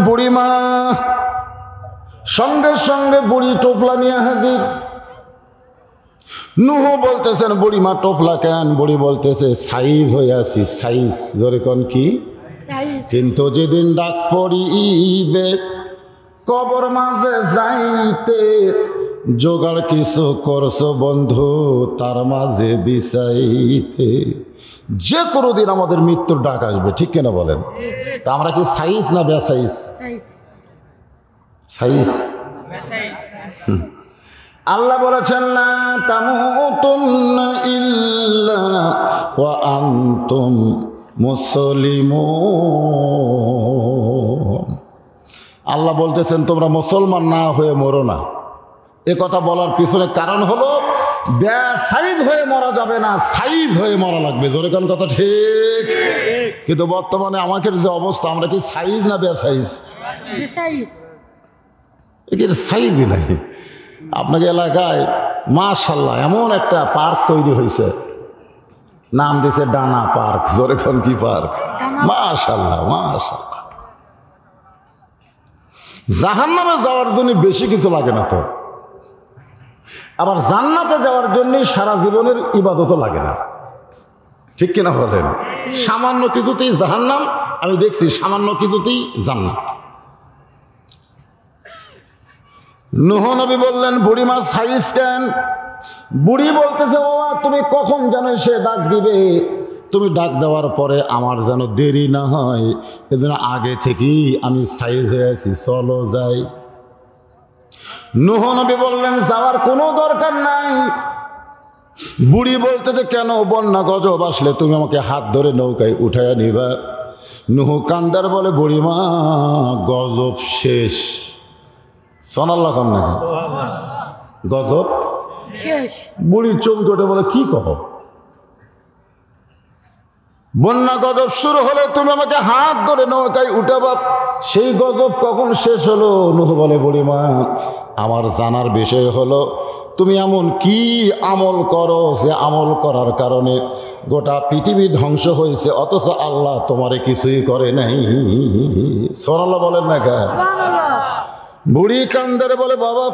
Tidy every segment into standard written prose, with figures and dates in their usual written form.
বুড়িমা, সঙ্গে সঙ্গে বুড়ি টোপলা নিয়ে হাজির। নুহ বলতেছেন বুড়িমা টোপলা কেন? বুড়ি বলতেছে সাইজ হয়ে আছি, সাইজ। ধরে কোন কি? কিন্তু যেদিন ডাক পড়িবে কবর মাঝে যাইতে, জোগাড় কিছু করছো বন্ধু তার মাঝে বিছাইতে। যে কোনো দিন আমাদের মৃত্যুর ডাক আসবে, ঠিক কিনা বলেন? তা আমরা কি সাইজ না বেসাইজ? সাইজ। আল্লাহ বলেছেন না তামুতুন্না ইল্লা ওয়া আনতুম মুসলিমুন। আল্লাহ বলতেছেন তোমরা মুসলমান না হয়ে মরো না। এ কথা বলার পিছনে কারণ হলো বেসাইজ হয়ে মরা যাবে না, সাইজ হয়ে মরা লাগবে। জোরে কোন কথা ঠিক? কিন্তু বর্তমানে আমাদের যে অবস্থা, আমরা কি সাইজ না বেসাইজ? এর সাইজই নাই। আপনাকে এলাকায় মাশাআল্লাহ এমন একটা পার্ক তৈরি হয়েছে, নাম দিয়েছে ডানা পার্ক। জোরে কোন কি পার্ক? মাশাআল্লাহ মাশাআল্লাহ। জাহান্নামে যাওয়ার জন্য বেশি কিছু লাগে না তো, আবার জান্নাতে যাওয়ার জন্য সারা জীবনের ইবাদতও লাগে না, ঠিক কিনা বলেন? সামান্য কিছুতেই জাহান্নাম, আমি দেখছি সামান্য কিছুতেই জান্নাত। নূহ নবী বললেন বুড়িমা সাইজ কেন? বুড়ি বলতেছে বাবা তুমি কখন জানো সে ডাক দিবে, তুমি ডাক দেওয়ার পরে আমার যেন দেরি না হয়, এজন্য আগে থেকেই আমি সাইজ হয়ে আছি, চলো যাই। নূহ নবী বললেন যাওয়ার কোনো দরকার নাই। বুড়ি বলতেছে কেন? বন্যা গজব আসলে তুমি আমাকে হাত ধরে নৌকায় উঠাইয়া নিবা। নূহ কান্দার বলে বুড়িমা গজব শেষ। সোনাল্লাহ খান নাকি গজব শেষ? বুড়ি চমকে ওঠে বলে কি কহ? বন্যা গজব শুরু হলে তুমি আমাকে হাত ধরে নৌকায় উঠাবা, সেই গজব কখন শেষ হলো? নূহ বলে বুড়িমা আমার জানার বিষয় হলো তুমি এমন কি আমল করো যে আমল করার কারণে গোটা পৃথিবী ধ্বংস হয়েছে, অথচ আল্লাহ তোমারে কিছুই করে নাই। সুবহানাল্লাহ বলেন না কেন? বুড়ি কান্দারে বলে বাবা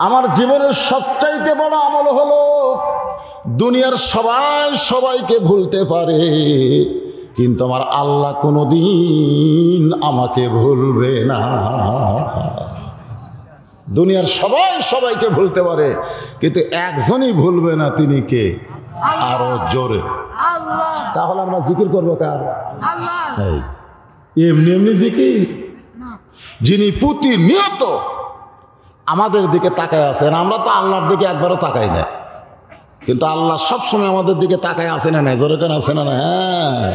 আমার জীবনের সবচাইতে বড় আমল হলো দুনিয়ার সবাই সবাইকে ভুলতে পারে, কিন্তু আমার আল্লাহ কোনোদিন আমাকে ভুলবে না। দুনিয়ার সবাই সবাইকে ভুলতে পারে, কিন্তু একজনই ভুলবে না, তিনি কে? আরো জোরে আল্লাহ। তাহলে আমরা জিকির করবো কার? আল্লাহ। এমনি এমনি জিকির? যিনি প্রতিনিয়ত আমাদের দিকে তাকায় আছেন, আমরা তো আল্লাহর দিকে একবারও তাকাই না, কিন্তু আল্লাহ সবসময় আমাদের দিকে তাকায় আছে না নাই? জোরে কেন আছে না? হ্যাঁ।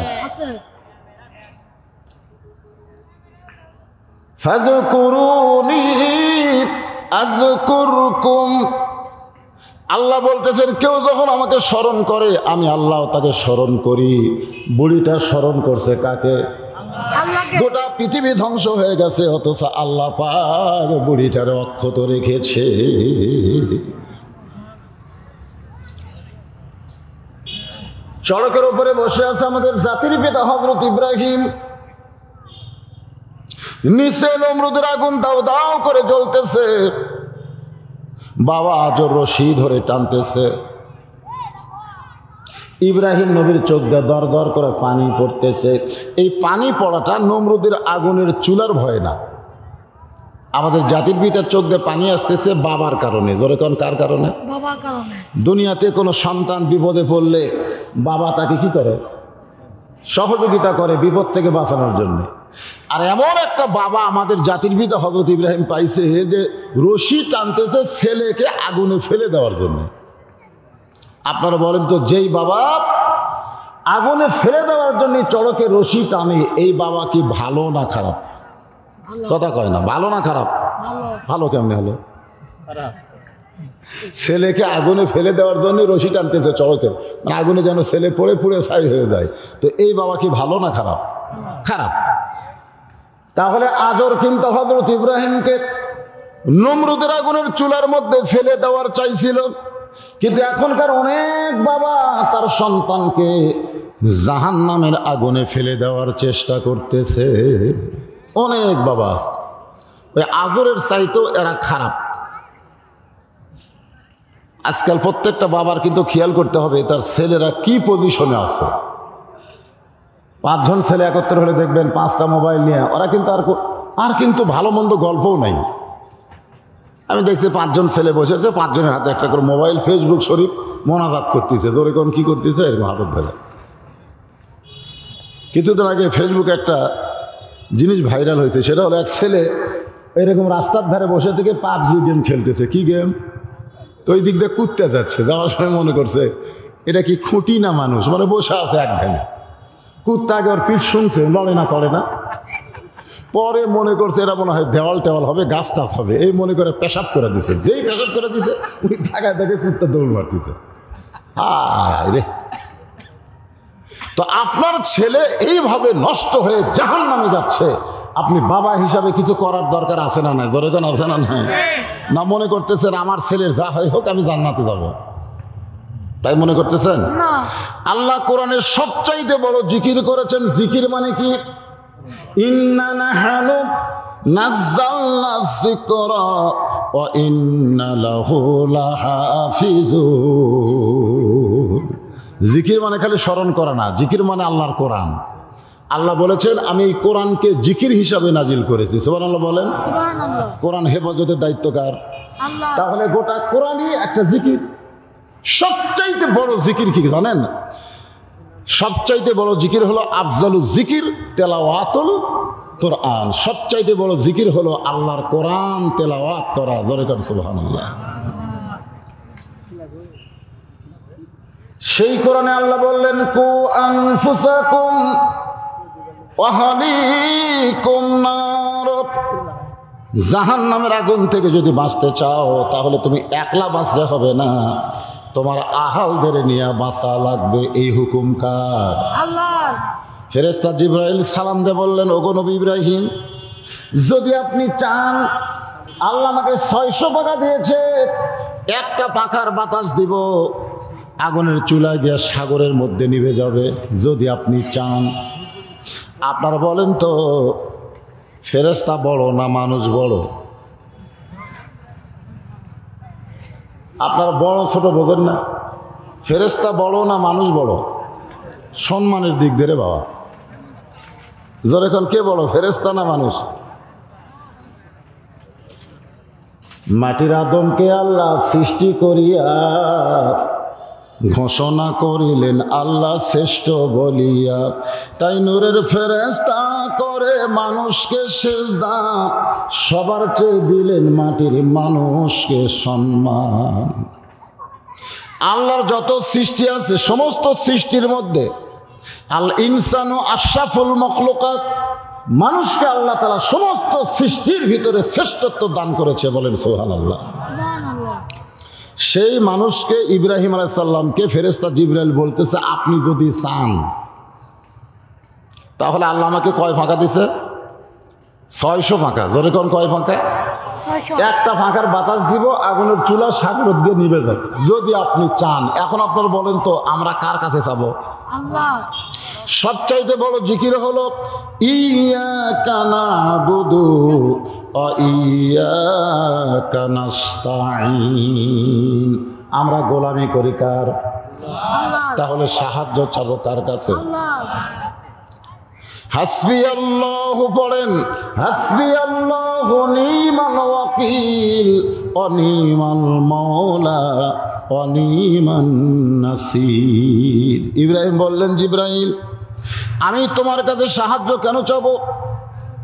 ফাযকুরুনি আযকুরকুম। আল্লাহ বলতেছেন কেউ যখন আমাকে স্মরণ করে আমি আল্লাহ তাকে স্মরণ করি। বুড়িটা স্মরণ করছে কাকে? গোটা পৃথিবী ধ্বংস হয়ে গেছে, অথচ আল্লাহ পাক বুড়িটারে অক্ষত রেখেছে। চড়কের উপরে বসে আছে আমাদের জাতির পিতা হযরত ইব্রাহিম, নিচে নমরুদের আগুন দাও দাও করে জ্বলতেছে, বাবা আজও রশি ধরে টানতেছে। ইব্রাহিম নবীর চোখ দিয়ে দর দর করে পানি পড়তেছে। এই পানি পড়াটা নমরুদের আগুনের চুলার ভয় না, আমাদের জাতির পিতার চোখ দিয়ে পানি আসতেছে বাবার কারণে। ধরে কোন কার কারণে? বাবার কারণে। দুনিয়াতে কোনো সন্তান বিপদে পড়লে বাবা তাকে কি করে? সহযোগিতা করে বিপদ থেকে বাঁচানোর জন্য। আর এমন একটা বাবা আমাদের জাতির পিতা হযরত ইব্রাহিম পাইছে যে রশি টানতেছে ছেলেকে আগুনে ফেলে দেওয়ার জন্য। আপনারা বলেন তো, যেই বাবা আগুনে ফেলে দেওয়ার জন্য চড়কে রশি টানে, এই বাবা কি ভালো না খারাপ? কথা কয় না, ভালো না খারাপ? ভালো। কেমনে হলো? ছেলেকে আগুনে ফেলে দেওয়ার জন্য রশি টানতেছে চড়কের, মানে আগুনে যেন ছেলে পড়ে পুড়ে ছাই হয়ে যায়। তো এই বাবা কি ভালো না খারাপ? খারাপ। তাহলে আজর কিন্তু হযরত ইব্রাহিমকে নমরুদের আগুনের চুলার মধ্যে ফেলে দেওয়ার চাইছিল, কিন্তু এখনকার অনেক বাবা তার সন্তানকে জাহান্নামের আগুনে ফেলে দেওয়ার চেষ্টা করতেছে। অনেক বাবা আছে, ওই আজরের চাইতেও এরা খারাপ। আজকাল প্রত্যেকটা বাবার কিন্তু খেয়াল করতে হবে তার ছেলেরা কি পজিশনে আছে। 5 জন ছেলে একত্র হলে দেখবেন 5টা মোবাইল নিয়ে, ওরা কিন্তু আর কিন্তু ভালো মন্দ গল্পও নাই। আমি দেখছি 5 জন ছেলে বসেছে, 5 জনের হাতে একটা করে মোবাইল, ফেসবুক শরীফ মোনাজাত করতেছে, জোরে কোন কি করতেছে এরকম হাতের ধরে। কিছুদিন আগে ফেসবুকে একটা জিনিস ভাইরাল হয়েছে, সেটা হলো এক ছেলে এরকম রাস্তার ধারে বসে থেকে পাবজি গেম খেলতেছে। কি গেম? তো ওই দিক দিয়ে কুত্তে যাচ্ছে, যাওয়ার সময় মনে করছে এটা কি খুঁটি না মানুষ, মানে বসে আছে এক ধ্যানে। কুত্তা আগে ওর পিঠ শুনছে, লড়ে না চড়ে না। পরে মনে করছে এরা মনে হয় দেওয়াল টেওয়াল হবে, গাছ টাছ হবে, এই মনে করে পেশাব করে দিছে। যেই পেশাব করে দিছে ওই জায়গায় দেখে কুত্তা দৌড় মারতেছে। হায় রে! তো আপনার ছেলে এইভাবে নষ্ট হয়ে জাহান্নামে যাচ্ছে, আপনি বাবা হিসাবে কিছু করার দরকার আছে না নাই? ধরে কোন আছে না নাই? না মনে করতেছেন আমার ছেলের যা হয় হোক আমি জান্নাতে যাব, তাই মনে করতেছেন? আল্লাহ কোরআনের সবচাইতে বড় জিকির করেছেন। জিকির মানে কি? ইন্না নাহনু নাযালনা যিকরা ওয়া ইন্না লাহু লাহাফিজুন। জিকির মানে খালি স্মরণ করা না, জিকির মানে আল্লাহর কোরআন। আল্লাহ বলেছেন আমি এই কোরআনকে জিকির হিসাবে নাজিল করেছি। সুবহানাল্লাহ বলেন। কোরআন হেফাজতের দায়িত্ব কার? তাহলে গোটা কোরআনই একটা জিকির। সবচাইতে বড় জিকির কি জানেন? সবচাইতে বড় জিকির হলো আফজালুল জিকির তেলাওয়াতুল কোরআন। সবচাইতে বড় জিকির হলো আল্লাহর কোরআন তেলাওয়াত করা। জোরে করে সুবহানাল্লাহ। সেই কোরআনে আল্লাহ বললেন কু আনফুসাকুম ওয়া আহলিকুম নার। জাহান্নামের আগুন থেকে যদি বাঁচতে চাও তাহলে তুমি একলা বাঁচলে হবে না, তোমার আহালদের নিয়ে বাঁচা লাগবে। এই হুকুম কার? আল্লাহর। ফেরেশতা জিবরাইল সালাম দিয়ে বললেন ওগো নবী ইব্রাহিম, যদি আপনি চান, আল্লাহ আমাকে 600 পাখা দিয়েছে, একটা পাখার বাতাস দিব, আগুনের চুলায় গিয়ে সাগরের মধ্যে নিভে যাবে। যদি আপনি চান, আপনারা বলেন তো ফেরেশতা বড় না মানুষ বড়? আপনারা বড় ছোট বোঝেন না? ফেরেশতা বড় না মানুষ বড়? সম্মানের দিক দিয়ে বাবা, যখন কে বড়, ফেরেশতা না মানুষ? মাটির আদমকে আল্লাহ সৃষ্টি করিয়া ঘোষণা করিলেন আল্লাহ শ্রেষ্ঠ বলিয়া, তাই নূরের ফেরেশতা করে মানুষকে সেজদা, সবার চেয়ে দিলেন মাটির মানুষকে সম্মান। আল্লাহর যত সৃষ্টি আছে সমস্ত সৃষ্টির মধ্যে আল ইনসানু আশরাফুল মখলুকাত, মানুষকে আল্লাহ তাআলা সমস্ত সৃষ্টির ভিতরে শ্রেষ্ঠত্ব দান করেছে। বলেন সুবহানাল্লাহ। সেই মানুষকে ইব্রাহিম আলাইহিস সালামকে ফেরেশতা জিবরাইল বলতেছে আপনি যদি চান তাহলে আল্লাহ আমাকে কয় ফাঁকা দিছে? 600 ফাঁকা। জোরে কোন কয় ফাঁকা? একটা ফাঁকার বাতাস দিব, আগুনের চুলা সাগর দিয়ে নিভে যাবে, যদি আপনি চান। এখন আপনারা বলেন তো আমরা কার কাছে যাবো? আল্লাহ। সবচাইতে বড় জিকির হলো ইয়াকা নাবুদু ওয়া ইয়াকা নাস্তাঈন। আমরা গোলামি করি কার? তাহলে সাহায্য চাবো কার কাছে? হাসবি আল্লাহু পড়েন, হাসবি আল্লাহু নিমাল ওয়াকিল ওয়া নিমাল মাওলা ওয়া নিমান নাসির। ইব্রাহিম বললেন জিবরাইল আমি তোমার কাছে সাহায্য কেন চাবো?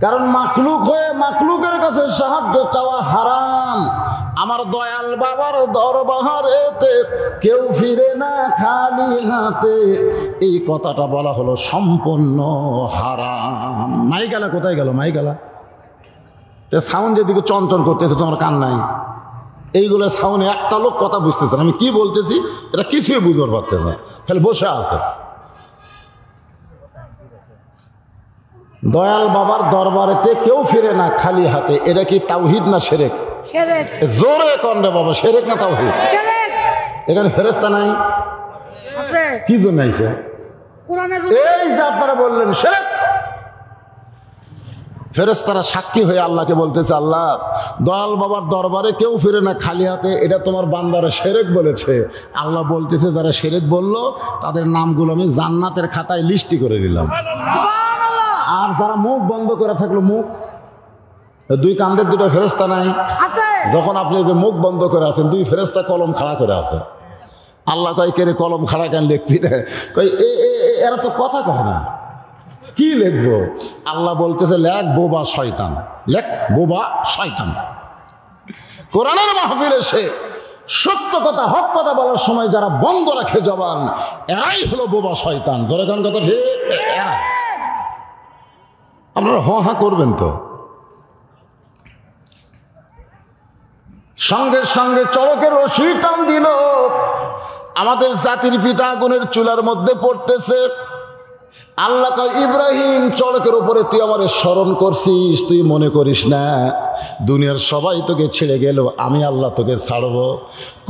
কারণ মাখলুক হয়ে মাখলুকের কাছে সাহায্য চাওয়া হারাম। আমার দয়াল বাবার দরবারেতে কেউ ফিরে না খালি হাতে, এই কথাটা বলা হলো সম্পূর্ণ হারাম। মাইকালা কোথায় গেল? মাইকালা সাউন্ড যেদিকে চঞ্চল করতেছে, তোমার কান নাই। এইগুলো সাউন্ডে একটা লোক কথা বুঝতেছে না আমি কি বলতেছি, এটা কিছুই বুঝতে পারতেছে না, খালি বসে আছে। দয়াল বাবার দরবারেতে কেউ ফিরে না খালি হাতে, এটা কি তাওহীদ না শিরক? শিরক। জোরে কোন রে বাবা, শিরক না তাওহীদ? শিরক। এখানে ফেরেশতা নাই? আছে। কি জন্য আইছে? কোরআনে এই যে আপনারা বললেন শিরক, ফেরেশতারা সাক্ষী হয়ে আল্লাহকে বলতেছে, আল্লাহ দয়াল বাবার দরবারে কেউ ফিরে না খালি হাতে, এটা তোমার বান্দারা শিরক বলেছে। আল্লাহ বলতেছে যারা শিরক বলল তাদের নামগুলো আমি জান্নাতের খাতায় লিস্টি করে নিলাম। আর যারা মুখ বন্ধ করে থাকলো, মুখ দুই কান্দের দুটো ফেরেশতা নাই, যখন আপনি যে মুখ বন্ধ করে আছেন দুই ফেরেশতা কলম খাড়া করে আছে। আল্লাহ কয় কে রে কলম খাড়া কেন লিখবি রে? কই এরা তো কথা কয় না, কি লিখবো? আল্লাহ বলতেছে লেখ বোবা শয়তান, লেখ বোবা শয়তান। কোরআনের মাহফিলে এসে সত্য কথা হক কথা বলার সময় যারা বন্ধ রাখে জবান, এরাই হলো বোবা শয়তান। ধরে কোন কথা ঠিক? এরা। আপনারা হা করবেন তো। সঙ্গে সঙ্গে চড়কের রশি টান দিল, আমাদের জাতির পিতা আগুনের চুলার মধ্যে পড়তেছে। আল্লাহ কয় ইব্রাহিম চড়কের উপরে তুই আমারে স্মরণ করছিস, তুই মনে করিস না দুনিয়ার সবাই তোকে ছেড়ে গেল, আমি আল্লাহ তোকে ছাড়বো।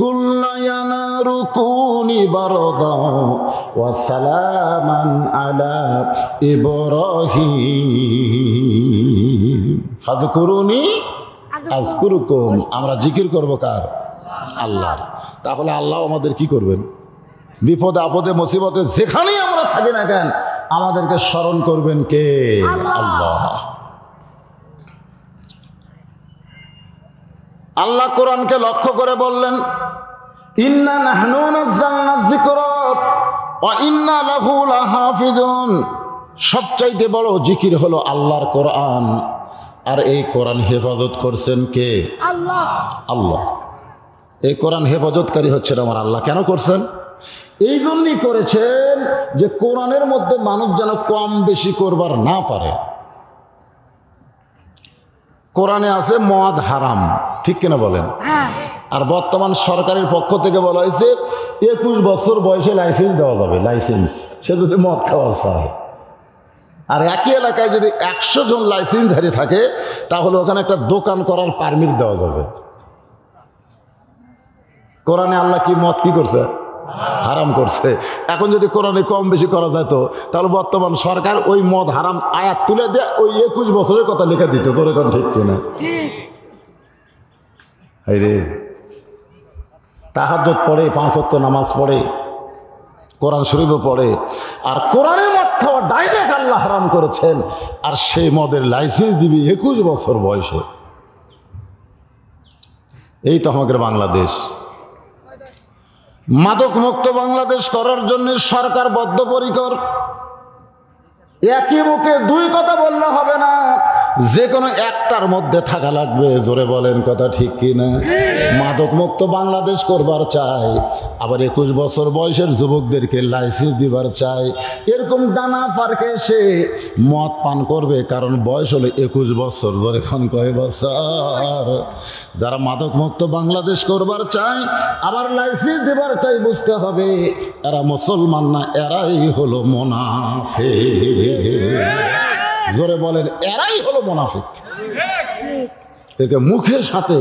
কুল্লা ইয়ানারু কুনি বারদাও ওয়া সালামান আলা ইব্রাহিম ফাযকুরুনি আযকুরুকুম। আমরা জিকির করব কার? আল্লাহর। তাহলে আল্লাহ আমাদের কি করবেন? বিপদে আপদে মুসিবতে যেখানেই আমরা থাকি না কেন আমাদেরকে স্মরণ করবেন কে? আল্লাহ। আল্লাহ কোরআনকে লক্ষ্য করে বললেন, ইন্না নাহনু নাযালনা যিকরা ওয়া ইন্না লাহু লাহাফিজুন। সবচাইতে বড় জিকির হলো আল্লাহর কোরআন, আর এই কোরআন হেফাজত করছেন কে? আল্লাহ। আল্লাহ। এই কোরআন হেফাজতকারী হচ্ছেন আমার আল্লাহ। কেন করছেন? এই জন্যই করেছেন যে কোরআনের মধ্যে মানুষ যেন কম বেশি করবার না পারে। কোরআনে আছে মদ হারাম, ঠিক কিনা বলেন? আর বর্তমান সরকারের পক্ষ থেকে বলা হয়েছে 21 বছর বয়সে লাইসেন্স দেওয়া যাবে। লাইসেন্স, সে যদি মদ খাওয়া চায়। আর একই এলাকায় যদি 100 জন লাইসেন্সধারী থাকে তাহলে ওখানে একটা দোকান করার পারমিট দেওয়া যাবে। কোরআনে আল্লাহ কি মদ কি করছে? হারাম করছে। এখন যদি কোরআনে কম বেশি করা যেত তাহলে বর্তমান সরকার ওই মদ হারাম আয়াত তুলে দিয়ে ওই 21 বছরের কথা লেখা দিত। তোর এখন ঠিক কিনা? রে তাহাজ্জুদ পড়ে, 5 ওয়াক্ত নামাজ পড়ে, কোরআন শরীফও পড়ে, আর কোরআনে মদ খাওয়া ডাইরেক্ট আল্লাহ হারাম করেছেন। আর সেই মদের লাইসেন্স দিবি 21 বছর বয়সে। এই তো আমাদের বাংলাদেশ। মাদক মুক্ত বাংলাদেশ করার জন্য সরকার বদ্ধপরিকর। একই মুখে দুই কথা বললে হবে না, যে কোনো একটার মধ্যে থাকা লাগবে। জোরে বলেন কথা ঠিক কিনা? মাদক মুক্ত বাংলাদেশ করবার চাই, আবার 21 বছর বয়সের যুবকদেরকে লাইসেন্স দিবার চাই। এরকম ডানা পার্কে এসে মদ পান করবে, কারণ বয়স হলো 21 বছর। ধরে এখন কয় বছর? যারা মাদক মুক্ত বাংলাদেশ করবার চাই আবার লাইসেন্স দিবার চাই, বুঝতে হবে এরা মুসলমান না, এরাই হলো মুনাফিক। জোরে বলেন, এরাই হলো মুনাফিক। একে মুখের সাথে,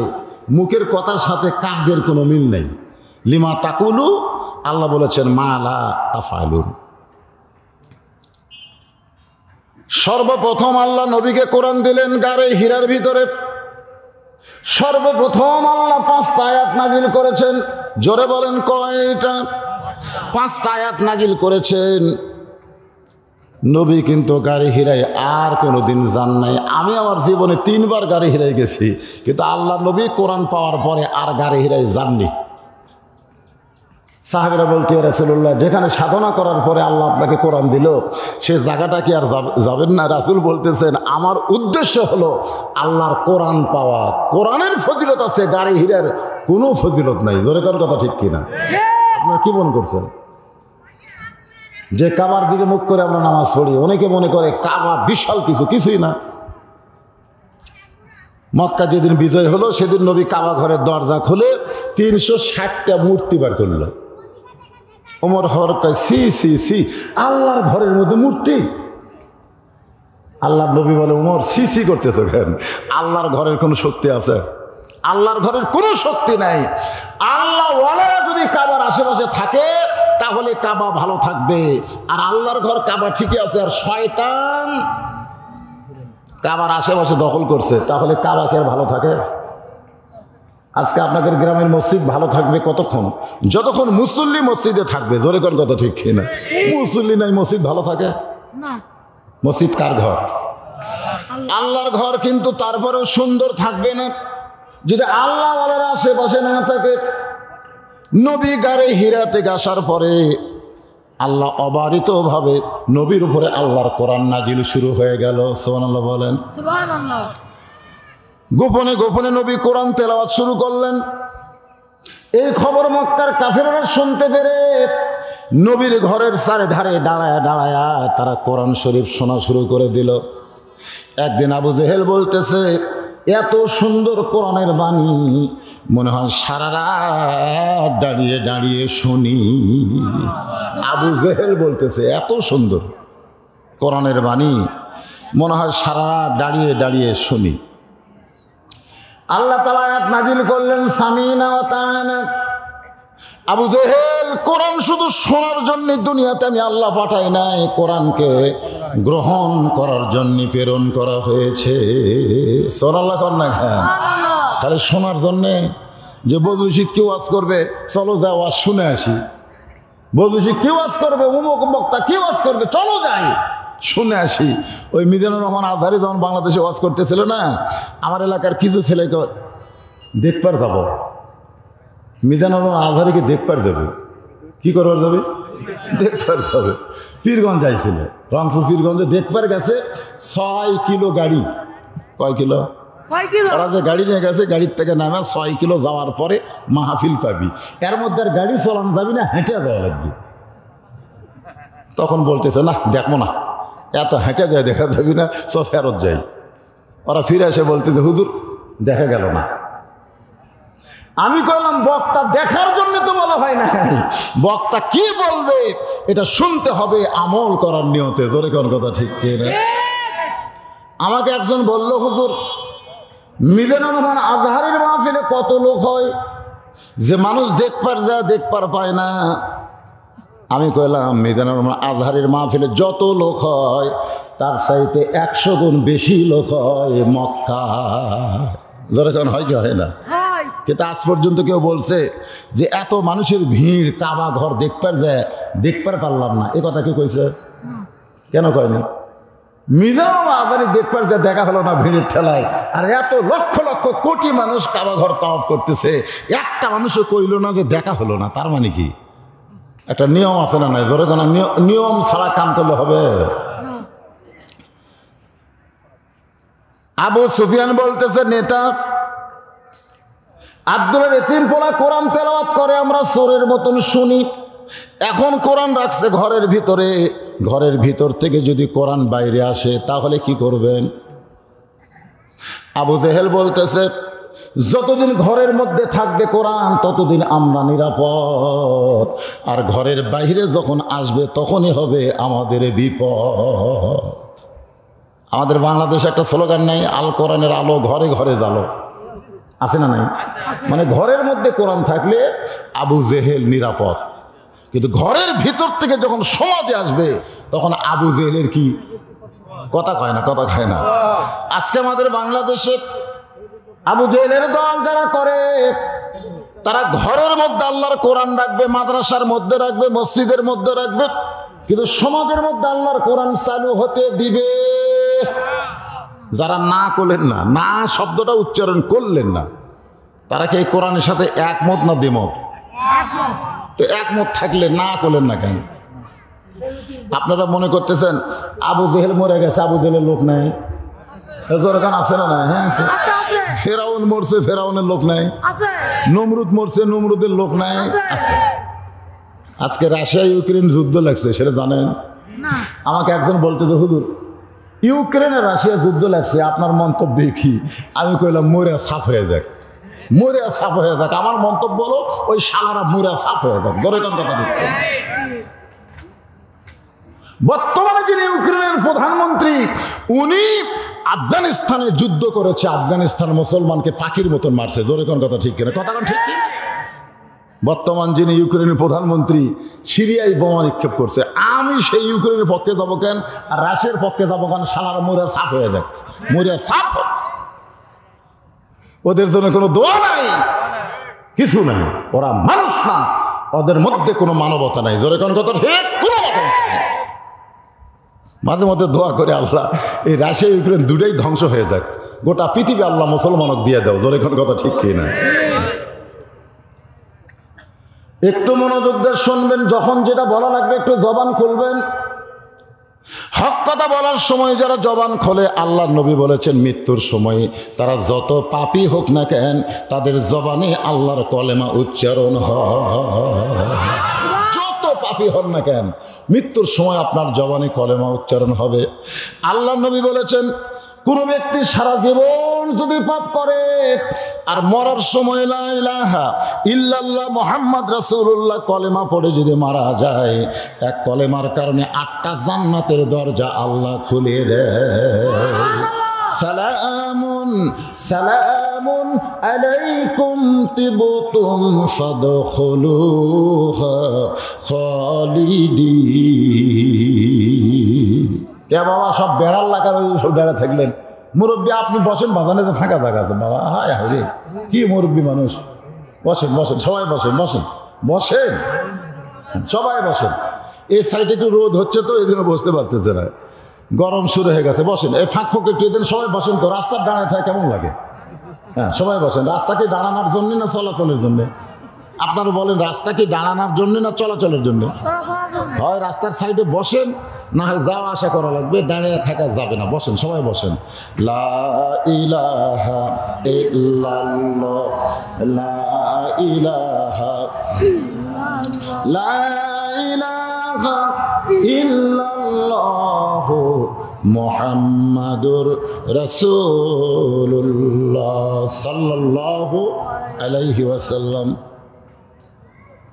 মুখের কথার সাথে কাজের কোনো মিল নেই। লিমা তাকুলু, আল্লাহ বলেছেন মা লা তাফালুন। সর্বপ্রথম আল্লাহ নবীকে কোরআন দিলেন গারে হীরার ভিতরে। সর্বপ্রথম আল্লাহ 5টা আয়াত নাজিল করেছেন। জোরে বলেন কয়টা? 5টা আয়াত নাজিল করেছেন। নবী কিন্তু গাড়ি হিরায় আর কোনো দিন যান নাই। আমি আমার জীবনে 3 বার গাড়ি হিরায় গেছি, কিন্তু আল্লাহ নবী কোরআন পাওয়ার পরে আর গাড়ি হিরায় যাননি। সাহাবীরা বলতে রাসূলুল্লাহ, যেখানে সাধনা করার পরে আল্লাহ আপনাকে কোরআন দিল সে জায়গাটা কি আর যাবেন না? রাসূল বলতেছেন আমার উদ্দেশ্য হলো আল্লাহর কোরআন পাওয়া। কোরআনের ফজিলত আছে, গাড়ি হিরার কোনো ফজিলত নাই। জোরে কোন কথা ঠিক কিনা? আপনারা কি মনে করছেন? যে কাবার দিকে মুখ করে আমরা নামাজ পড়ি, অনেকে মনে করে কাবা বিশাল কিছু, কিছুই না। মক্কা যেদিন বিজয় হলো সেদিন নবী কাবা ঘরের দরজা খুলে 360টা মূর্তি বার করলো। ওমর হওয়ার কয় সি সি সি, আল্লাহর ঘরের মধ্যে মূর্তি? আল্লাহর নবী বলে ওমর সি সি করতেছে কেন? আল্লাহর ঘরের কোনো শক্তি আছে? আল্লাহর ঘরের কোনো শক্তি নাই। আল্লাহ ওয়ালারা যদি কাবার আশেপাশে থাকে তাহলে কাবা ভালো থাকবে, আর আল্লাহর ঘর কাবা ঠিকই আছে। আর শয়তান কাবার আশেপাশে দখল করছে, তাহলে কাবা কে আর ভালো থাকে? আজকে আপনাদের গ্রামের মসজিদ ভালো থাকবে কতক্ষণ? যতক্ষণ মুসল্লি মসজিদে থাকবে। জোরে কোন কথা ঠিক কিনা? মুসল্লি নাই মসজিদ ভালো থাকে না। মসজিদ কার ঘর? আল্লাহর ঘর, কিন্তু তারপরেও সুন্দর থাকবে না যদি আল্লাহ ওয়ালার আশেপাশে না থাকে। নবী গারে হীরা থেকে আসার পরে আল্লাহ অবারিতভাবে নবীর উপরে আল্লাহর কোরআন নাজিল শুরু হয়ে গেল। সুবহানাল্লাহ বলেন। সুবহানাল্লাহ। গোপনে গোপনে নবী কোরআন তেলাওয়াত শুরু করলেন। এই খবর মক্কার কাফেররা শুনতে পেরে নবীর ঘরের চারিধারে দাঁড়ায় দাঁড়ায় তারা কোরআন শরীফ শোনা শুরু করে দিল। একদিন আবু জেহেল বলতেছে, এত সুন্দর কোরআনের বাণী মনে হয় সারা রাত দাঁড়িয়ে দাঁড়িয়ে শুনি। আবু জেহেল বলতেছে, এত সুন্দর কোরআনের বাণী মনে হয় সারা রাত দাঁড়িয়ে দাঁড়িয়ে শুনি। আল্লাহ তাআলা আয়াত নাজিল করলেন, সামিনা ওয়া তাআনা। আবু জেহেল, কোরআন শুধু শোনার জন্য দুনিয়াতে আমি আল্লাহ পাঠাই নাই, কোরআনকে গ্রহণ করার জন্য প্রেরণ করা হয়েছে। সুবহানাল্লাহ কর না? তাহলে শোনার জন্যে যে বদরশিদ কেউ ওয়াজ করবে, চলো যাও ওয়াজ শুনে আসি। বদরশিদ কেউ ওয়াজ করবে, অমুক বক্তা কেউ ওয়াজ করবে, চলো যাই শুনে আসি। ওই মিজানুর রহমান আজহারি যখন বাংলাদেশে ওয়াজ করতেছিল না, আমার এলাকার কিছু ছেলেকে দেখবার যাব। মিজানুর রহমান আজহারিকে দেখবার যাবে। কি করবার যাবে? দেখবার যাবে। পীরগঞ্জ যাইছিল, রংপুর পীরগঞ্জে দেখবার গেছে। 6 কিলো গাড়ি। কয় কিলো? ওরা যে গাড়ি নিয়ে গেছে, গাড়ির থেকে নামে 6 কিলো যাওয়ার পরে মাহফিল পাবি। এর মধ্যে আর গাড়ি চালানো যাবি না, হেঁটে যাওয়া লাগবে। তখন বলতেছে, না দেখবো না, এত হেঁটে যায় দেখা যাবি না, সব ফেরত যাই। ওরা ফিরে এসে বলতেছে, হুজুর দেখা গেল না। আমি কইলাম, বক্তা দেখার জন্য তো বলা হয় না, বক্তা কি বলবে এটা শুনতে হবে আমল করার নিয়তে। জোরে কোন কথা ঠিক কিনা? আমাকে একজন বলল, হুজুর মিজানুর রহমান আজহারের মাহফিলে কত লোক হয় যে মানুষ দেখবার যায় দেখবার পায় না। আমি কইলাম, মিজানুর রহমান আজহারের মাহফিলে যত লোক হয় তার চাইতে 100 গুণ বেশি লোক হয় মক্কা। যেরকম হয় কি হয় না? কিন্তু আজ পর্যন্ত কেউ বলছে যে এত মানুষের ভিড়, কাবা ঘর দেখবার যায় দেখবার পারলাম না, এ কথা কেউ কইছে? কেন কয়নি? মিজানুর আজহারি দেখবার যায় দেখা হলো না ভিড়ের ঠেলায়, আর এত লক্ষ লক্ষ কোটি মানুষ কাবা ঘর তাওয়াফ করতেছে, একটা মানুষও কইল না যে দেখা হলো না। তার মানে কি? একটা নিয়ম আছে না? নাই জোরে কোনো নিয়ম ছাড়া কাম করলে হবে? আবু সুফিয়ান বলতেছে, নেতা আব্দুলের এতিম পোলা কোরআন তেলাওয়াত করে, আমরা চোরের মতন শুনি। এখন কোরআন রাখছে ঘরের ভিতরে, ঘরের ভিতর থেকে যদি কোরআন বাইরে আসে তাহলে কি করবেন? আবু জেহেল বলতেছে, যতদিন ঘরের মধ্যে থাকবে কোরআন ততদিন আমরা নিরাপদ, আর ঘরের বাইরে যখন আসবে তখনই হবে আমাদের বিপদ। আমাদের বাংলাদেশে একটা স্লোগান নাই, আল কোরআনের আলো ঘরে ঘরে জ্বালো, আছে না নাই? মানে ঘরের মধ্যে কোরআন থাকলে আবু জেহেল নিরাপদ, কিন্তু ঘরের ভিতর থেকে যখন সমাজে আসবে তখন আবু জেহেলের কি কথা কয় না, কথা খায় না। আজকে আমাদের বাংলাদেশে আবু জেহেলের দল যারা করে, তারা ঘরের মধ্যে আল্লাহর কোরআন রাখবে, মাদ্রাসার মধ্যে রাখবে, মসজিদের মধ্যে রাখবে, কিন্তু সমাজের মধ্যে আল্লাহর কোরআন চালু হতে দিবে। যারা না করলেন না, না শব্দটা উচ্চারণ করলেন না, তারা কি এই কোরআনের সাথে একমত না দ্বিমত? তো একমত থাকলে না করলেন না কেন? আপনারা মনে করতেছেন আবু জেহেল মরে গেছে, আবু জেহেলের লোক নাই? এজরখান আছে না? নাই? হ্যাঁ আছে। ফেরাউন মরছে, ফেরাউনের লোক নাই? নমরুদ মরছে, নমরুদের লোক নাই? আছে। আজকে রাশিয়া ইউক্রেন যুদ্ধ লাগছে, সেটা জানেন? আমাকে একজন বলতে তো, হুজুর ইউক্রেন আর রাশিয়া যুদ্ধ লাগছে, আপনার মন্তব্য কি? আমি কইলাম, মরে সাফ হয়ে যাক, মরে সাফ হয়ে যাক। আমার মন্তব্য হলো ওই শালারা মরে সাফ হয়ে যাক। ধরে কোন কথা বলতে, বর্তমানে যিনি ইউক্রেনের প্রধানমন্ত্রী, উনি আফগানিস্তানে যুদ্ধ করেছে, আফগানিস্তান মুসলমানকে পাখির মতন মারছে। জোরে কোন কথা ঠিক কিনা? কথা কোন ঠিক কিনা? বর্তমান যিনি ইউক্রেনের প্রধানমন্ত্রী সিরিয়ায় বোমা নিক্ষেপ করছে, আমি সেই ইউক্রেনের পক্ষে যাবো কেন আর রাশিয়ার পক্ষে যাবো কেন? শালার মরে সাফ হয়ে যাক, মরে সাফ। ওদের জন্য কোনো দোয়া নাই, কিছু নাই, ওরা মানুষ না, ওদের মধ্যে কোনো মানবতা নাই। জোরে কোন কথা ঠিক? কোনো মানবতা নাই। মাঝে মধ্যে দোয়া করে আল্লাহ এই রাশিয়া ইউক্রেন দুটাই ধ্বংস হয়ে যাক, গোটা পৃথিবী আল্লাহ মুসলমানক দিয়ে দাও। জোরে কোন কথা ঠিক কি না? একটু মনোযোগ দিয়ে শুনবেন, যখন যেটা বলা লাগবে একটু জবান খুলবেন। হক কথা বলার সময় যারা জবান খোলে, আল্লাহর নবী বলেছেন মৃত্যুর সময় তারা যত পাপী হোক না কেন তাদের জবানে আল্লাহর কলেমা উচ্চারণ হয়। যত পাপী হন না কেন মৃত্যুর সময় আপনার জবানে কলেমা উচ্চারণ হবে। আল্লাহর নবী বলেছেন কোন ব্যক্তি সারা জীবন যদি পাপ করে আর মরার সময় লা ইলাহা ইল্লাল্লাহ মুহাম্মদ রাসূলুল্লাহ কলেমা পড়ে যদি মারা যায়, এক কলেমার কারণে 8টা জান্নাতের দরজা আল্লাহ খুলে দেয়। সালামুন সালামুন আলাইকুম তিবতুম ফাদখুলুহা খালিদিন। কে বাবা সব বেড়াল লাগার ওই সব বেড়া থাকলেন? মুরব্বী আপনি বসেন, বাজানে তো ফাঁকা জায়গা আছে বাবা। হায় হায় রে, কি মুরব্বী মানুষ। বসেন বসেন, সবাই বসেন, বসেন বসেন, সবাই বসেন। এই সাইডে একটু রোদ হচ্ছে তো এই জন্য বসতে পারতেছে না, গরম শুরু হয়ে গেছে। বসেন, এই ফাঁক ফোঁক একটু এদিন সবাই বসেন তো। রাস্তার দাঁড়ায় থাকে কেমন লাগে? হ্যাঁ সবাই বসেন। রাস্তা কি দাঁড়ানোর জন্যে না চলাচলের জন্যে? আপনারা বলেন রাস্তা কি দাঁড়ানোর জন্য না চলাচলের জন্য? হয় রাস্তার সাইডে বসেন, না হয় যাওয়া আসা করা লাগবে, দাঁড়িয়ে থাকা যাবে না। বসেন, সবাই বসেন। লা ইলাহা ইল্লাল্লাহ, লা ইলাহা লা ইলাহা ইল্লাল্লাহ মুহাম্মাদুর রাসূলুল্লাহ সাল্লাল্লাহু আলাইহি ওয়াসাল্লাম।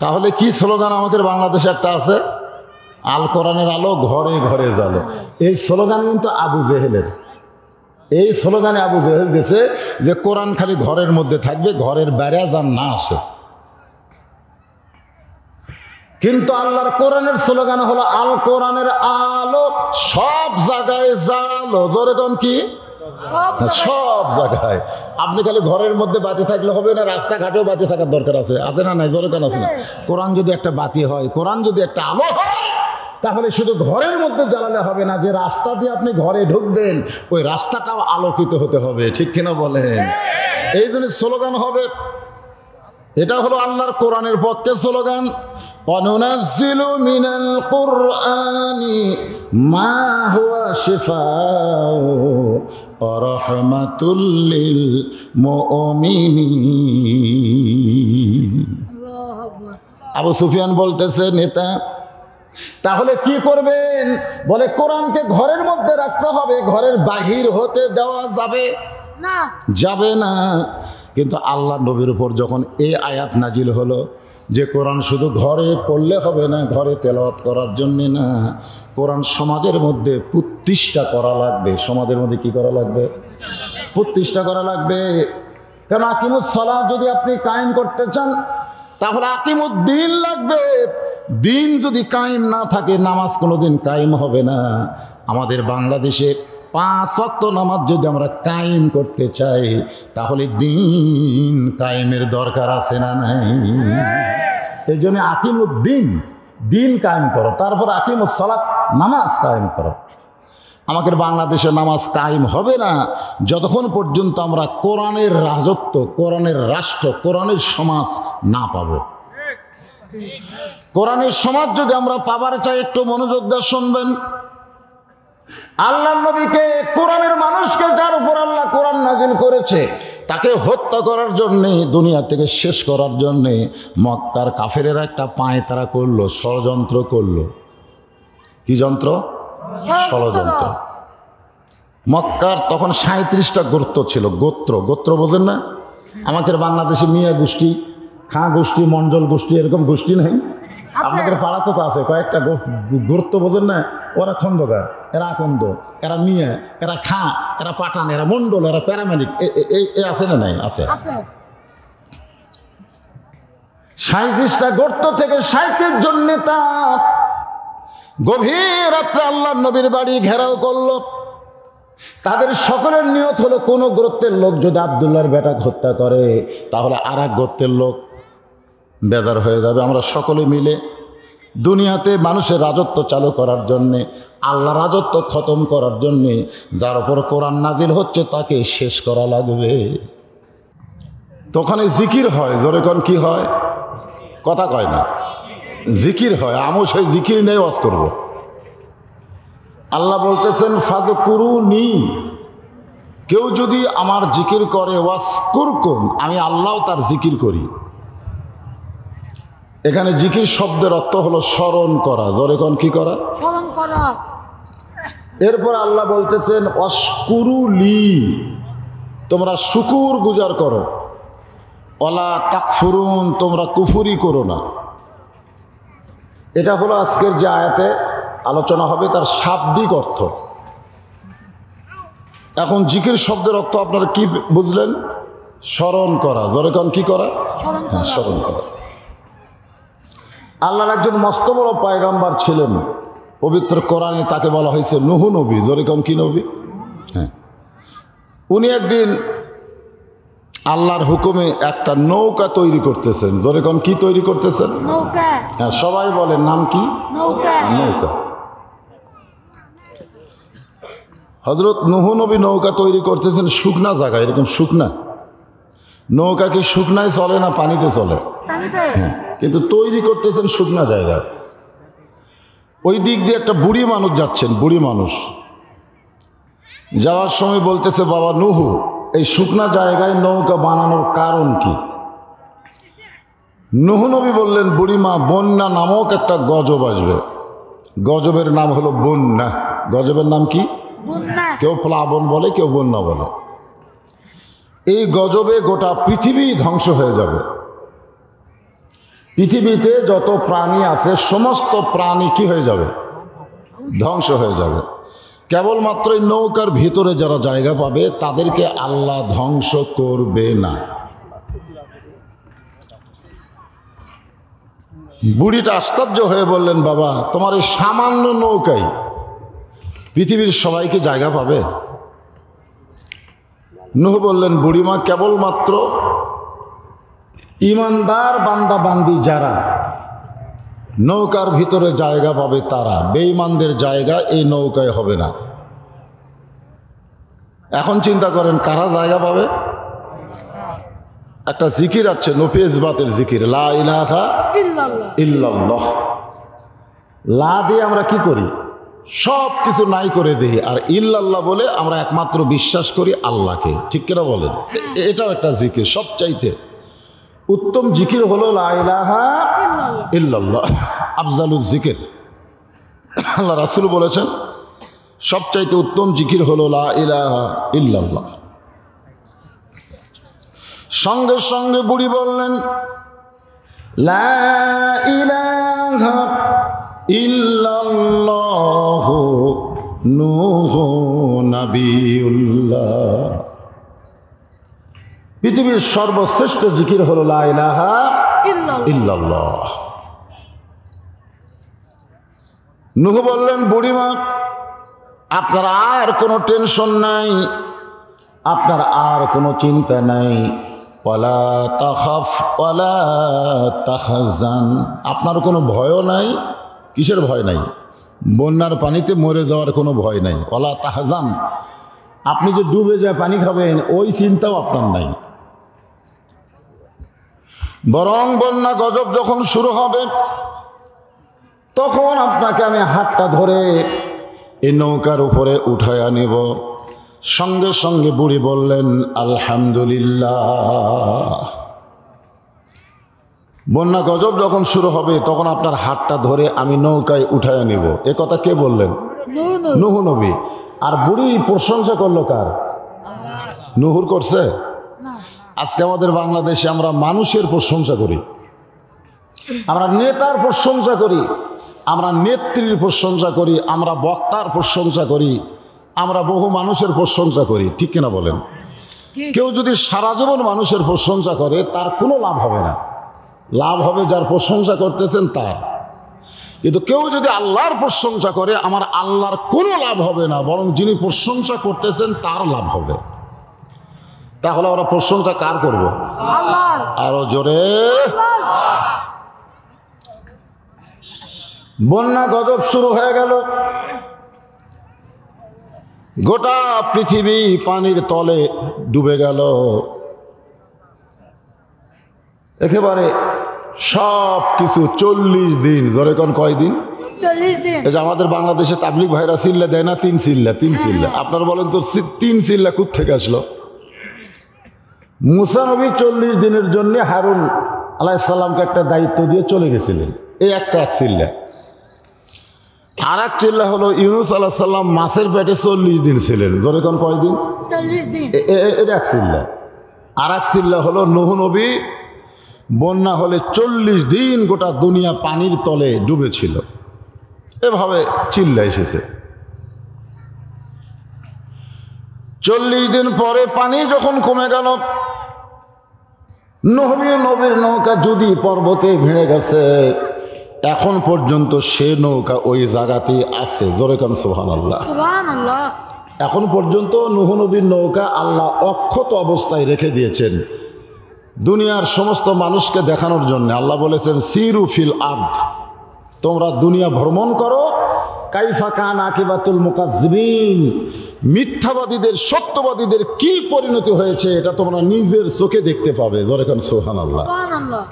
তাহলে কি স্লোগান আমাদের বাংলাদেশে একটা আছে, আল কোরআনের আলো ঘরে ঘরে জ্বালো। এই স্লোগান কিন্তু আবু জেহেলের। এই স্লোগানে আবু জেহেল দিয়েছে যে কোরআন খালি ঘরের মধ্যে থাকবে, ঘরের বাইরে যান না আসে। কিন্তু আল্লাহর কোরআনের স্লোগান হলো আল কোরআনের আলো সব জায়গায় জ্বালো। জোরে কোন কি? সব জায়গায়। আপনি খালি ঘরের মধ্যে বাতি থাকলে হবে না, রাস্তাঘাটেও বাতি থাকার দরকার আছে। আছে না নাই? জোরে কেন আছে না? কোরআন যদি একটা বাতি হয়, কোরআন যদি একটা আলো হয়, তাহলে শুধু ঘরের মধ্যে জ্বালালে হবে না, যে রাস্তা দিয়ে আপনি ঘরে ঢুকবেন ওই রাস্তাটাও আলোকিত হতে হবে। ঠিক কিনা বলেন? এই জন্য স্লোগান হবে। এটা হলো আল্লাহর কোরআনের পক্ষে স্লোগান। অনুনাজ্জিলু মিনাল কুরআনি মা হুয়া শিফাউ ওয়া রাহমাতুল লিল মুমিনিন। আবু সুফিয়ান বলতেছে নেতা, তাহলে কি করবেন? বলে কোরআনকে ঘরের মধ্যে রাখতে হবে, ঘরের বাহির হতে দেওয়া যাবে না, যাবে না। কিন্তু আল্লাহ নবীর উপর যখন এই আয়াত নাজিল হলো যে কোরআন শুধু ঘরে পড়লে হবে না, ঘরে তেলাওয়াত করার জন্যে না, কোরআন সমাজের মধ্যে প্রতিষ্ঠা করা লাগবে। সমাজের মধ্যে কি করা লাগবে? প্রতিষ্ঠা করা লাগবে। কারণ আকিমুস সালাহ যদি আপনি কায়েম করতে চান তাহলে আকিমুদ্দিন লাগবে। দিন যদি কায়েম না থাকে নামাজ কোনোদিন কায়েম হবে না। আমাদের বাংলাদেশে 5 ওয়াক্ত নামাজ যদি আমরা কায়েম করতে চাই তাহলে দিন কায়েমের দরকার আছে না নাই? এই জন্য আকিমুদ্দিন, দিন কায়েম করো, তারপর আকিমুস সালাত, নামাজ কায়েম করো। আমাদের বাংলাদেশে নামাজ কায়েম হবে না যতক্ষণ পর্যন্ত আমরা কোরআনের রাজত্ব, কোরআনের রাষ্ট্র, কোরআনের সমাজ না পাবো। কোরআনের সমাজ যদি আমরা পাবার চাই, একটু মনোযোগ দিয়ে শুনবেন। আল্লাহ নবীকে, কোরআনের মানুষকে, যার উপর আল্লাহ কোরআন নাজিল করেছে, তাকে হত্যা করার জন্যে, দুনিয়া থেকে শেষ করার জন্যে মক্কার কাফেরেরা একটা পায়তারা করলো, ষড়যন্ত্র করলো। কি যন্ত্র? ষড়যন্ত্র। মক্কার তখন 37টা গোত্র ছিল। গোত্র, গোত্র বোঝেন না? আমাদের বাংলাদেশে মিয়া গোষ্ঠী, খাঁ গোষ্ঠী, মণ্ডল গোষ্ঠী, এরকম গোষ্ঠী নেই? আপনাদের পাড়াতে তো আছে কয়েকটা গোত্র, বোঝেন না? ওরা খন্দকার, এরা আকন্দ, এরা মিয়া, এরা খাঁ, এরা পাঠান, এরা মণ্ডল, এরা প্যারামেডিক, এই আছে না নাই? আছে। 37টা গর্ত থেকে 37 জন নেতা গভীর রাত্রে আল্লাহর নবীর বাড়ি ঘেরাও করলো। তাদের সকলের নিয়ত হলো, কোনো গোত্রের লোক যদি আব্দুল্লাহর বেটাকে হত্যা করে তাহলে আর এক গোত্রের লোক বেজার হয়ে যাবে। আমরা সকলে মিলে দুনিয়াতে মানুষের রাজত্ব চালু করার জন্যে, আল্লাহ রাজত্ব খতম করার জন্যে যার উপর কোরআন নাজিল হচ্ছে তাকে শেষ করা লাগবে। তো ওখানে জিকির হয়, জোরে কোন কি হয়? কথা কয় না, জিকির হয়। আমও সেই জিকির নিয়ে ওয়াজ করব। আল্লাহ বলতেছেন ফাযকুরুনি, কেউ যদি আমার জিকির করে, ওয়াজকুরকুম, আমি আল্লাহ তার জিকির করি। এখানে জিকির শব্দের অর্থ হলো স্মরণ করা। জোরে কোন কি করা? স্মরণ করা। এরপর আল্লাহ বলতেছেন ওয়াশকুরুলি, তোমরা শুকুর গুজার করো। ওয়ালা তাকফুরুন, তোমরা কুফরি করো না। এটা হলো আজকের যে আয়াতে আলোচনা হবে তার শাব্দিক অর্থ। এখন জিকির শব্দের অর্থ আপনারা কি বুঝলেন? স্মরণ করা। জোরে কোন কি করা? হ্যাঁ, স্মরণ করা। আল্লাহর একজন মস্ত বড় পয়গম্বর ছিলেন, পবিত্র কোরআনে তাকে বলা হয়েছে নূহ নবী। জোরে কোন কি নবী? হ্যাঁ, উনি একদিন আল্লাহর হুকুমে একটা নৌকা তৈরি করতেছেন। জোরে কোন কি তৈরি করতেছেন? নৌকা। হ্যাঁ, সবাই বলেন নাম কি? নৌকা। নৌকা। হযরত নূহ নবী নৌকা তৈরি করতেছেন শুকনা জায়গায়, এরকম শুকনা নৌকা। কি শুকনায় চলে না পানিতে চলে? পানিতে। হ্যাঁ, কিন্তু তৈরি করতেছেন শুকনা জায়গায়। ওই দিক দিয়ে একটা বুড়ি মানুষ যাচ্ছেন, বুড়ি মানুষ যাওয়ার সময় বলতেছে, বাবা নূহ, এই শুকনা জায়গায় নৌকা বানানোর কারণ কি? নূহ নবী বললেন, বুড়িমা, বন্যা নামক একটা গজব আসবে। গজবের নাম হলো বন্যা। গজবের নাম কি? বন্যা। কেউ প্লাবন বলে, কেউ বন্যা বলে। এই গজবে গোটা পৃথিবী ধ্বংস হয়ে যাবে। পৃথিবীতে যত প্রাণী আছে সমস্ত প্রাণী কি হয়ে যাবে? ধ্বংস হয়ে যাবে। কেবলমাত্র এই নৌকার ভিতরে যারা জায়গা পাবে তাদেরকে আল্লাহ ধ্বংস করবে না। বুড়িটা আশ্চর্য হয়ে বললেন, বাবা, তোমার এই সামান্য নৌকায় পৃথিবীর সবাইকে জায়গা পাবে? নূহ বললেন, বুড়িমা, কেবলমাত্র ইমানদার বান্দা বান্দি যারা নৌকার ভিতরে জায়গা পাবে তারা, বেঈমানদের জায়গা এই নৌকায় হবে না। এখন চিন্তা করেন কারা জায়গা পাবে? একটা জিকির আছে, নফি ইসবাতের জিকির, লা ইলাহা ইল্লাল্লাহ। লা দিয়ে আমরা কি করি? সব কিছু নাই করে দিই, আর ইল্লাল্লাহ বলে আমরা একমাত্র বিশ্বাস করি আল্লাহকে। ঠিক কিনা বলেন? এটাও একটা জিকির। সবচাইতে উত্তম জিকির হলো লা ইলাহা ইল্লাল্লাহ, আফজালুজ জিকির। আল্লাহ রাসূল বলেছেন সবচাইতে উত্তম জিকির হলো লা ইলাহা ইল্লাল্লাহ। সঙ্গে সঙ্গে বুড়ি বললেন, লা ইলাহা ইল্লাল্লাহু নূহ নবিয়ুল্লাহ। পৃথিবীর সর্বশ্রেষ্ঠ জিকির হলো লা ইলাহা ইল্লাল্লাহ। নূহ বললেন, বুড়িমা, আপনার আর কোনো টেনশন নাই, আপনার আর কোনো চিন্তা নাই। ওয়ালা তাখাফ ওয়ালা তাহজান, আপনার কোনো ভয়ও নাই। কিসের ভয় নাই? বন্যার পানিতে মরে যাওয়ার কোনো ভয় নাই। ওয়ালা তাহজান, আপনি যে ডুবে যায় পানি খাবেন ওই চিন্তাও আপনার নাই। বরং বন্যা গজব যখন শুরু হবে তখন আপনাকে আমি হাতটা ধরে এই নৌকার উপরে উঠাইয়া নেব। সঙ্গে সঙ্গে বুড়ি বললেন, আলহামদুলিল্লাহ। বন্যা গজব যখন শুরু হবে তখন আপনার হাতটা ধরে আমি নৌকায় উঠাইয়া নিব। এ কথা কে বললেন? নূহ নবী। আর বুড়ি প্রশংসা করলো কার? নূহুর করছে? আজকে আমাদের বাংলাদেশে আমরা মানুষের প্রশংসা করি, আমরা নেতার প্রশংসা করি, আমরা নেত্রীর প্রশংসা করি, আমরা বক্তার প্রশংসা করি, আমরা বহু মানুষের প্রশংসা করি। ঠিক কিনা বলেন? কেউ যদি সারা জীবন মানুষের প্রশংসা করে তার কোনো লাভ হবে না। লাভ হবে যার প্রশংসা করতেছেন তার। কিন্তু কেউ যদি আল্লাহর প্রশংসা করে আমার আল্লাহর কোনো লাভ হবে না, বরং যিনি প্রশংসা করতেছেন তার লাভ হবে। তাহলে আমরা প্রশংসা কার করব? আরো জোরে। বন্যা গজব শুরু হয়ে গেল, গোটা পৃথিবী পানির তলে ডুবে গেল। একেবারে সব কিছু 40 দিন, ধরে কোন কয়দিন? 40 দিন। এই যে আমাদের বাংলাদেশে তাবলিগ ভাইরা চিল্লা দেয় না, 3 চিল্লা 3 চিল্লা। আপনারা বলেন তো 3 চিল্লা কোথা থেকে আসলো? মুসা নবী 40 দিনের জন্য হারুন আলাইহিস সালামকে একটা দায়িত্ব দিয়ে চলে গেছিলেন, এই এক চিল্লা। আর এক চিল্লা হলো ইউনুস আলাইহিস সালাম মাছের পেটে 40 দিন ছিলেন, ধরে কোন কয়দিন? 40 দিন। এটা এক চিল্লা। আর এক চিল্লা হলো নূহ নবী বন্যা হলে 40 দিন গোটা দুনিয়া পানির তলে ডুবেছিল। এভাবে চিল্লা এসেছে। 40 দিন পরে পানি যখন কমে গেল, নবীর নৌকা যদি পর্বতে ভিড়ে গেছে, এখন পর্যন্ত সে নৌকা ওই জায়গাতেই আছে। জোরে কান সুবহানাল্লাহ। সুবহানাল্লাহ। এখন পর্যন্ত নূহ নবীর নৌকা আল্লাহ অক্ষত অবস্থায় রেখে দিয়েছেন দুনিয়ার সমস্ত মানুষকে দেখানোর জন্য। আল্লাহ বলেছেন সিরু ফিল আরদ, তোমরা দুনিয়া ভ্রমণ করো। কাইফা কান আকিবাতুল মুকাজ্জিবিন, মিথ্যাবাদীদের সত্যবাদীদের কি পরিণতি হয়েছে এটা তোমরা নিজের চোখে দেখতে পাবে। জোরে কান সুবহানাল্লাহ। সুবহানাল্লাহ।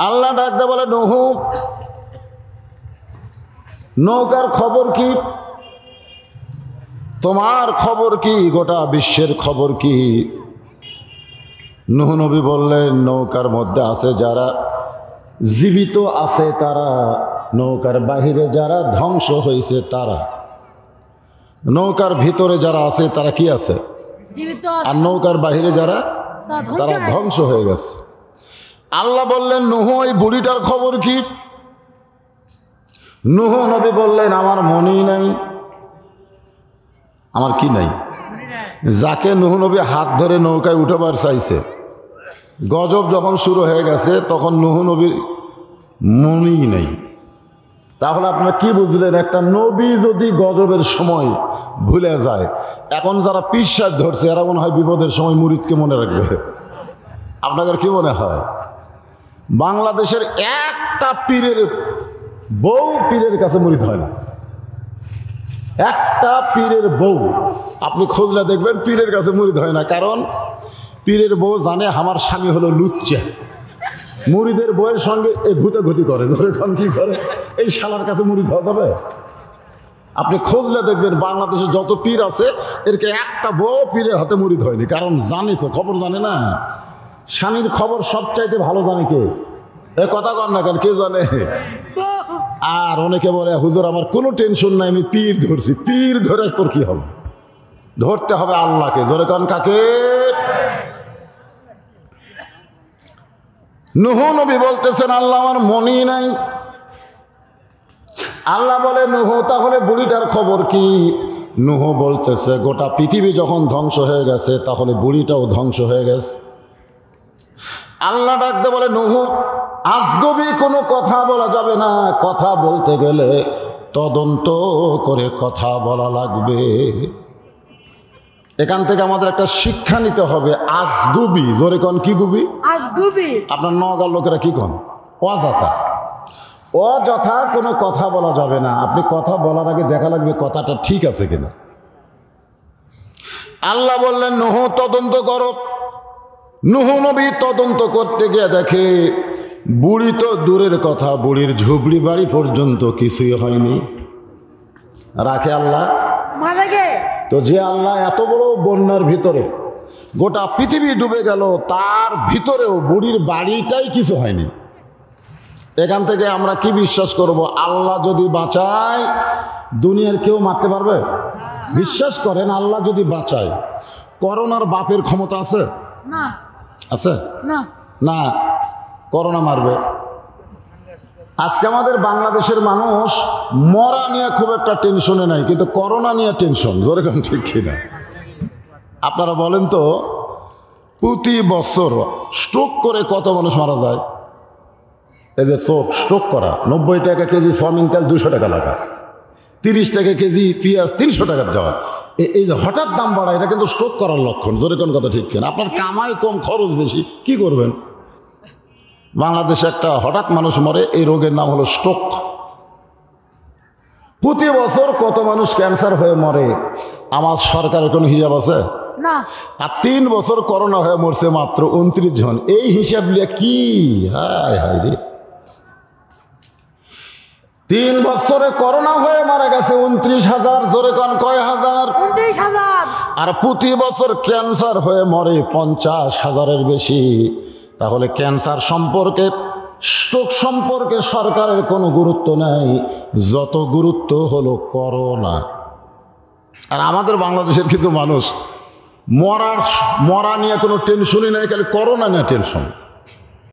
আল্লাহ ডাকতে বলে নূহ, নৌকার খবর কি? তোমার খবর কি? গোটা বিশ্বের খবর কি? নূহ নবী বললেন নৌকার মধ্যে আছে যারা জীবিত আছে তারা, নৌকার বাহিরে যারা ধ্বংস হয়েছে তারা। নৌকার ভিতরে যারা আছে তারা কি আছে? জীবিত। আর নৌকার বাহিরে যারা, তারা ধ্বংস হয়ে গেছে। আল্লাহ বললেন নূহ এই বুড়িটার খবর কি? নূহ নবী বললেন আমার মনেই নাই। আমার কি নাই? যাকে নূহ নবী হাত ধরে নৌকায় উঠবার চাইছে, গজব যখন শুরু হয়ে গেছে তখন নূহ নবীর মনেই নেই। তাহলে আপনারা কি বুঝলেন? একটা নবী যদি গজবের সময় ভুলে যায়, এখন যারা পিসাব ধরছে এরা মনে হয় বিপদের সময় মুরিদকে মনে রাখবে। আপনাদের কি মনে হয়? বাংলাদেশের একটা পীরের বউ পীরের কাছে মুরিদ হয় না। একটা পীরের বউ আপনি খোঁজলে দেখবেন পীরের কাছে মুরিদ হয় না। কারণ পীরের বউ জানে আমার স্বামী হলো লুচ্চা, মুরিদের বউয়ের সঙ্গে এই ভূতাঘুতি করে, ধরেখন কি করে, এই শালার কাছে মুরিদ হওয়া যাবে? আপনি খোঁজলে দেখবেন বাংলাদেশে যত পীর আছে এরকে একটা বউ পীরের হাতে মুরিদ হয়নি। কারণ জানি তো, খবর জানে না। স্বামীর খবর সবচাইতে ভালো জানে কে? এ কথা কর না কেন, কে জানে? আর অনেকে বলে হুজুর আমার কোনো টেনশন নাই, আমি পীর ধরছি। পীর ধরে তোর কি হবে? ধরতে হবে আল্লাহকে। জোরে কান কাকে? নূহ নবী বলতেছেন আল্লাহ আমার মনেই নাই। আল্লাহ বলে নূহ তাহলে বুড়িটার খবর কি? নূহ বলতেছে গোটা পৃথিবী যখন ধ্বংস হয়ে গেছে তাহলে বুড়িটাও ধ্বংস হয়ে গেছে। আল্লাহ ডাকতে বলে নূহ আজগবি কোনো কথা বলা যাবে না, কথা বলতে গেলে তদন্ত করে কথা বলা লাগবে। এখান থেকে আমাদের একটা শিক্ষা নিতে হবে। আজগুবি, জোরে কন কি গুবি? আজগুবি। আপনার নওগাঁর লোকেরা কি কন? অযথা। অযথা কোনো কথা বলা যাবে না। আপনি কথা বলার আগে দেখা লাগবে কথাটা ঠিক আছে কিনা। আল্লাহ বললেন নূহ তদন্ত করো। নূহ নবী তদন্ত করতে গিয়ে দেখে বুড়ি তো দূরের কথা, বুড়ির ঝুপড়ি বাড়ি পর্যন্ত কিছুই হয়নি। রাখে আল্লাহ? তো যে আল্লাহ এত বড় বন্যার ভিতরে গোটা পৃথিবী ডুবে গেল, তার ভিতরেও বুড়ির বাড়িটাই কিছু হয়নি। এখান থেকে আমরা কি বিশ্বাস করব? আল্লাহ যদি বাঁচায় দুনিয়ার কেউ মারতে পারবে? বিশ্বাস করেন আল্লাহ যদি বাঁচায়, করোনার বাপের ক্ষমতা আছে? না। আছে? না। না, করোনা মারবে। আজকে আমাদের বাংলাদেশের মানুষ মরা নিয়ে খুব একটা টেনশনে নাই, কিন্তু করোনা নিয়ে টেনশন। জোরে কম ঠিক কিনা? আপনারা বলেন তো, প্রতি বছর স্ট্রোক করে কত মানুষ মারা যায়? এই যে স্ট্রোক করা, 90 টাকা কেজি সয়াবিন তেল 200 টাকা লাগা, 30 টাকা কেজি পেঁয়াজ 300 টাকার যাওয়া, এই যে হঠাৎ দাম বাড়া, এটা কিন্তু স্ট্রোক করার লক্ষণ। জোরে কোন কথা ঠিক কেন? আপনার কামাই কম, খরচ বেশি, কি করবেন? বাংলাদেশে একটা হঠাৎ মানুষ মরে, এই রোগের নাম হলো স্ট্রোক। প্রতি বছর কত মানুষ ক্যান্সার হয়ে মরে আমার সরকারের কোনো হিসাব আছে? না। আর 3 বছর করোনা হয়ে মরছে মাত্র 29 জন। এই হিসাব নিয়ে কি হায় হায় রে, 3 বছরে করোনা হয়ে মারা গেছে 29,000। জোরে কন কয় হাজার? 29,000। আর প্রতি বছর ক্যান্সার হয়ে মরে 50,000-এর বেশি। তাহলে ক্যান্সার সম্পর্কে, স্ট্রোক সম্পর্কে সরকারের কোনো গুরুত্ব নাই, যত গুরুত্ব হলো করোনা। আর আমাদের বাংলাদেশের কিন্তু মানুষ মরা নিয়ে কোনো টেনশনই নাই, খালি করোনা নিয়ে টেনশন।